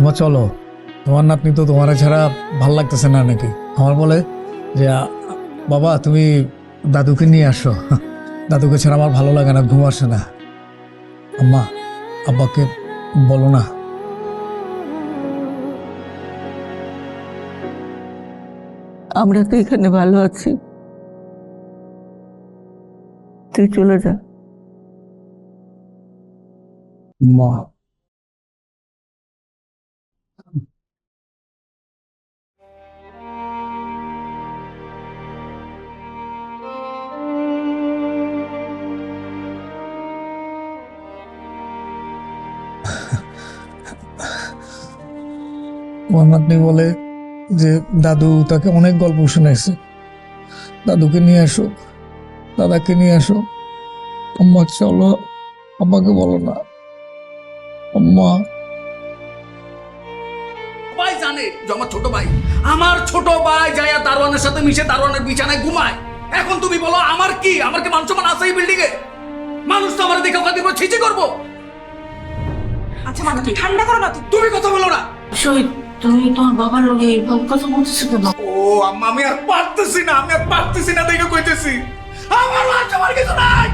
আমার চলো, তোমার নাতনি তো তোমার ছাড়া ভাল লাগতেছে না নাকি। আমার বলে যে বাবা তুমি দাদুকে নিয়ে আসো, দাদুকে ছাড়া আমার ভালো লাগে না, ঘুম আসে না। আম্মা আব্বাকে বলো না। আমরা তো এখানে ভালো আছি, তুই চলে যা। মা আমার নাতনি বলে যে দাদু তাকে অনেক গল্প শোনাইছে, দাদুকে নিয়ে আসো, দাদাকে নিয়ে আসো। আম্মা চলো, আম্মাকে বলো না। আম্মা সবাই জানে যে আমার ছোট ভাই যাইয়া দারোয়ানের সাথে মিশে দারোয়ানের বিছানায় ঘুমায়। এখন তুমি বলো আমার কি মান সম্মান আছে এই বিল্ডিং এ? মানুষ তো আমার দেখে ওখানে ছিচি করবো। আচ্ছা মাথা তুমি ঠান্ডা করো না তো। তুমি কথা বলো না। শহীদ, তুমি তোমার বাবার লগে এরকম কথা বলতেছো কেন? ও আম্মা, আমি আর পারতেছি না দেখে কইতেছি। আমার মান সম্মান কিছু নাই।